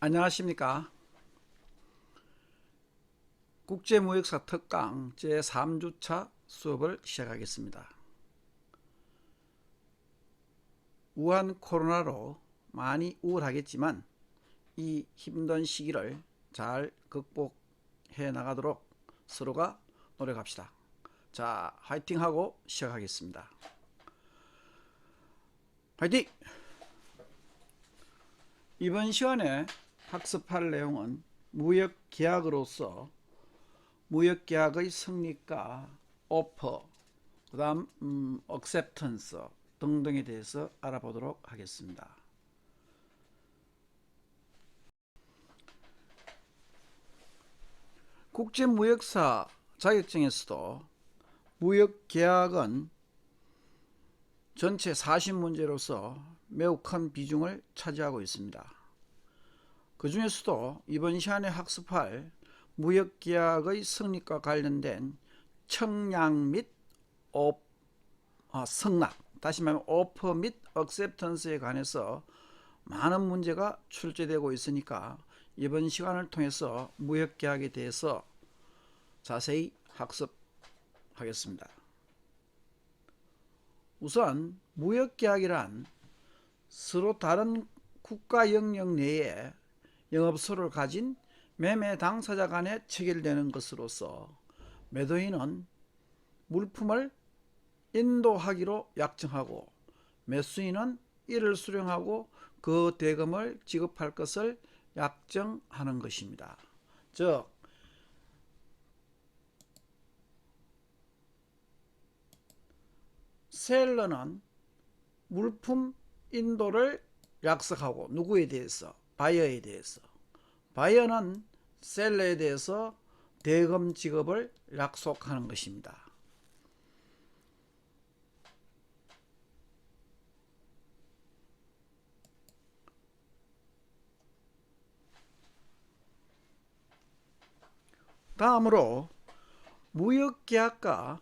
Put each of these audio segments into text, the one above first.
안녕하십니까. 국제무역사 특강 제3주차 수업을 시작하겠습니다. 우한 코로나로 많이 우울하겠지만 이 힘든 시기를 잘 극복해 나가도록 서로가 노력합시다. 자, 화이팅하고 시작하겠습니다. 화이팅! 이번 시간에 학습할 내용은 무역계약으로서 무역계약의 성립과 오퍼, 그 다음 acceptance 등등에 대해서 알아보도록 하겠습니다. 국제무역사 자격증에서도 무역계약은 전체 40문제로서 매우 큰 비중을 차지하고 있습니다. 그 중에서도 이번 시간에 학습할 무역계약의 성립과 관련된 청약 및 성납, 다시 말하면 오퍼 및 액셉턴스에 관해서 많은 문제가 출제되고 있으니까 이번 시간을 통해서 무역계약에 대해서 자세히 학습하겠습니다. 우선 무역계약이란 서로 다른 국가 영역 내에 영업소를 가진 매매 당사자 간에 체결되는 것으로서 매도인은 물품을 인도하기로 약정하고 매수인은 이를 수령하고 그 대금을 지급할 것을 약정하는 것입니다. 즉 셀러는 물품 인도를 약속하고 누구에 대해서? 바이어에 대해서. 바이어는 셀러에 대해서 대금 지급을 약속하는 것입니다. 다음으로 무역계약과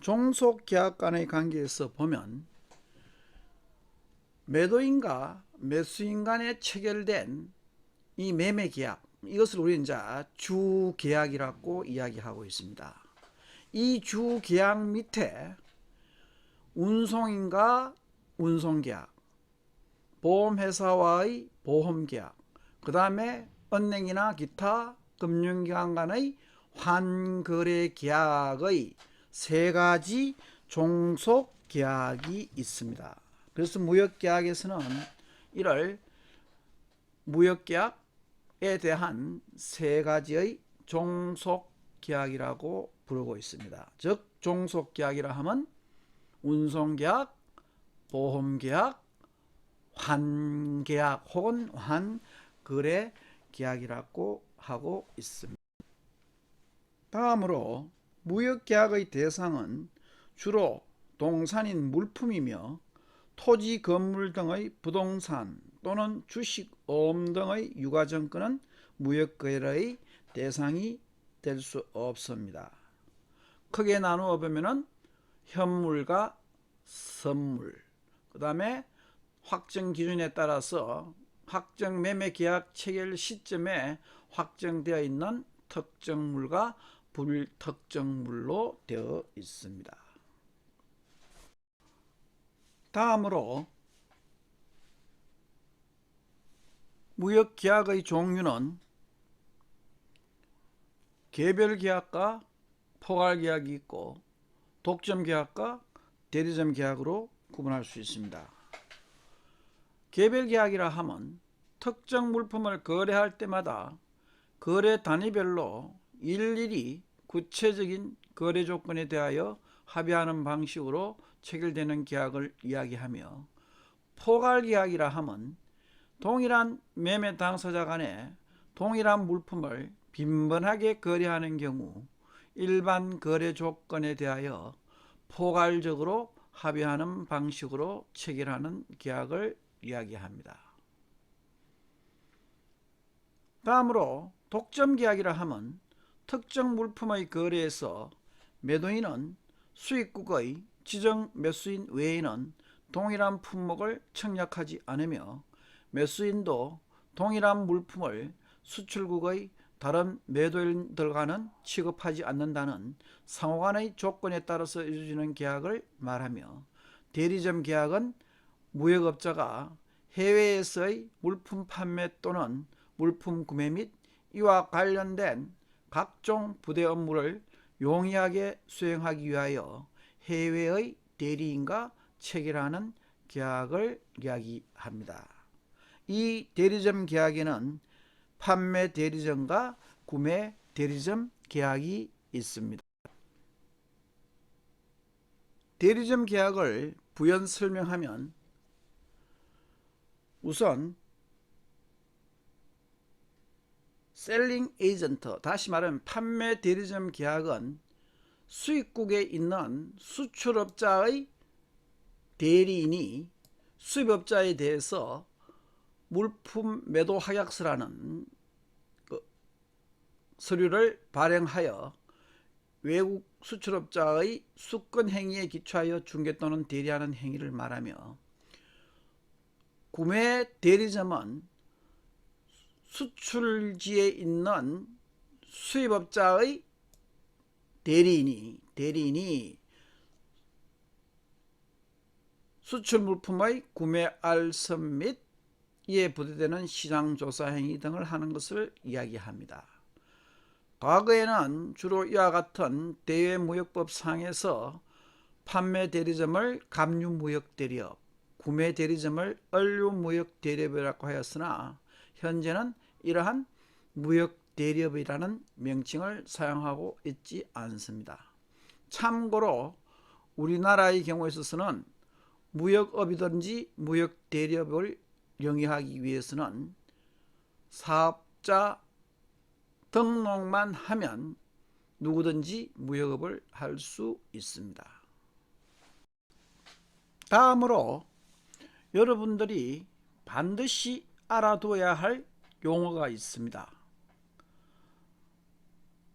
종속계약 간의 관계에서 보면 매도인과 매수인 간에 체결된 이 매매계약, 이것을 우리는 이제 주계약이라고 이야기하고 있습니다. 이 주계약 밑에 운송인과 운송계약, 보험회사와의 보험계약, 그 다음에 은행이나 기타 금융기관 간의 환거래계약의 세 가지 종속계약이 있습니다. 그래서 무역계약에서는 이를 무역계약에 대한 세 가지의 종속계약이라고 부르고 있습니다. 즉 종속계약이라 하면 운송계약, 보험계약, 환계약 혹은 환거래계약이라고 하고 있습니다. 다음으로 무역계약의 대상은 주로 동산인 물품이며 토지, 건물 등의 부동산 또는 주식, 어음 등의 유가증권은 무역거래의 대상이 될 수 없습니다. 크게 나누어 보면 현물과 선물, 그 다음에 확정 기준에 따라서 확정 매매 계약 체결 시점에 확정되어 있는 특정물과 불특정물로 되어 있습니다. 다음으로 무역계약의 종류는 개별계약과 포괄계약이 있고 독점계약과 대리점계약으로 구분할 수 있습니다. 개별계약이라 하면 특정 물품을 거래할 때마다 거래 단위별로 일일이 구체적인 거래 조건에 대하여 합의하는 방식으로 체결되는 계약을 이야기하며, 포괄계약이라 하면 동일한 매매 당사자 간에 동일한 물품을 빈번하게 거래하는 경우 일반 거래 조건에 대하여 포괄적으로 합의하는 방식으로 체결하는 계약을 이야기합니다. 다음으로 독점계약이라 하면 특정 물품의 거래에서 매도인은 수입국의 지정 매수인 외에는 동일한 품목을 청약하지 않으며 매수인도 동일한 물품을 수출국의 다른 매도인들과는 취급하지 않는다는 상호간의 조건에 따라서 이루어지는 계약을 말하며, 대리점 계약은 무역업자가 해외에서의 물품 판매 또는 물품 구매 및 이와 관련된 각종 부대 업무를 용이하게 수행하기 위하여 해외의 대리인과 체결하는 계약을 이야기합니다. 이 대리점 계약에는 판매 대리점과 구매 대리점 계약이 있습니다. 대리점 계약을 부연 설명하면, 우선 셀링 에이전트, 다시 말하면 판매 대리점 계약은 수입국에 있는 수출업자의 대리인이 수입업자에 대해서 물품 매도 확약서라는 서류를 발행하여 외국 수출업자의 수권 행위에 기초하여 중개 또는 대리하는 행위를 말하며, 구매 대리점은 수출지에 있는 수입업자의 대리인이 수출 물품의 구매 알선 및 이에 부대되는 시장조사 행위 등을 하는 것을 이야기합니다. 과거에는 주로 이와 같은 대외무역법 상에서 판매 대리점을 감유무역대리업, 구매 대리점을 원료무역대리업이라고 하였으나, 현재는 이러한 무역대리업이라는 명칭을 사용하고 있지 않습니다. 참고로 우리나라의 경우에 있어서는 무역업이든지 무역대리업을 영위하기 위해서는 사업자 등록만 하면 누구든지 무역업을 할 수 있습니다. 다음으로 여러분들이 반드시 알아둬야 할 용어가 있습니다.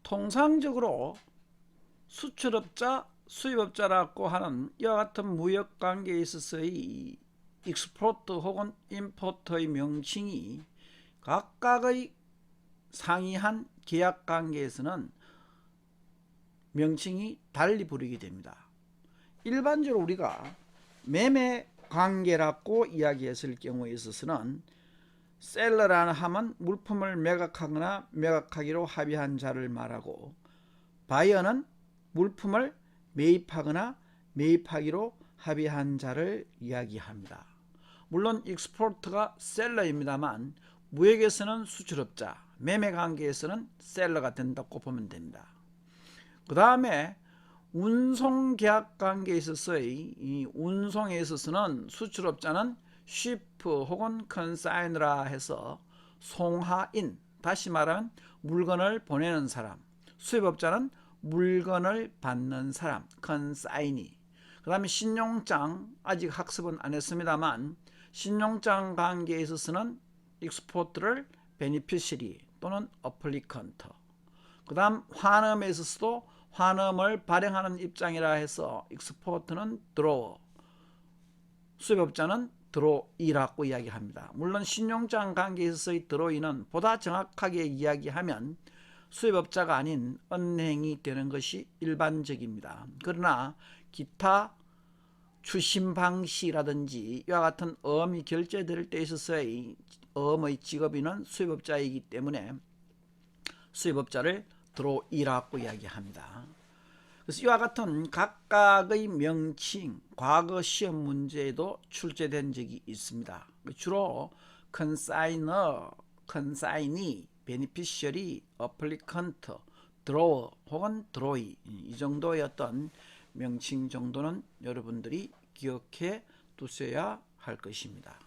통상적으로 수출업자, 수입업자라고 하는 이와 같은 무역관계에 있어서의 익스포트 혹은 임포트의 명칭이 각각의 상이한 계약관계에서는 명칭이 달리 부르게 됩니다. 일반적으로 우리가 매매관계라고 이야기했을 경우에 있어서는 셀러라는 하면 물품을 매각하거나 매각하기로 합의한 자를 말하고, 바이어는 물품을 매입하거나 매입하기로 합의한 자를 이야기합니다. 물론 익스포트가 셀러입니다만 무역에서는 수출업자, 매매관계에서는 셀러가 된다고 보면 됩니다. 그 다음에 운송계약관계에 있어서의 이 운송에 있어서는 수출업자는 쉬프 혹은 컨사이너라 해서 송하인, 다시 말하면 물건을 보내는 사람, 수입업자는 물건을 받는 사람, 컨사이니. 그 다음에 신용장, 아직 학습은 안 했습니다만 신용장 관계에 있어서는 익스포트를 베니피셔리 또는 어플리컨트, 그 다음 환음에 있어서도 환음을 발행하는 입장이라 해서 익스포트는 드로어, 수입업자는 드로이라고 이야기합니다. 물론 신용장 관계에 있어서의 드로이는 보다 정확하게 이야기하면 수입업자가 아닌 은행이 되는 것이 일반적입니다. 그러나 기타 추심방시라든지 이와 같은 어음이 결제될 때 있어서의 어음의 직업인은 수입업자이기 때문에 수입업자를 드로이라고 이야기합니다. 그래서 이와 같은 각각의 명칭, 과거 시험 문제에도 출제된 적이 있습니다. 주로 컨사이너, 컨사이니, 베니피셔리, 어플리컨트, 드로어 혹은 드로이, 이 정도의 어떤 명칭 정도는 여러분들이 기억해 두셔야 할 것입니다.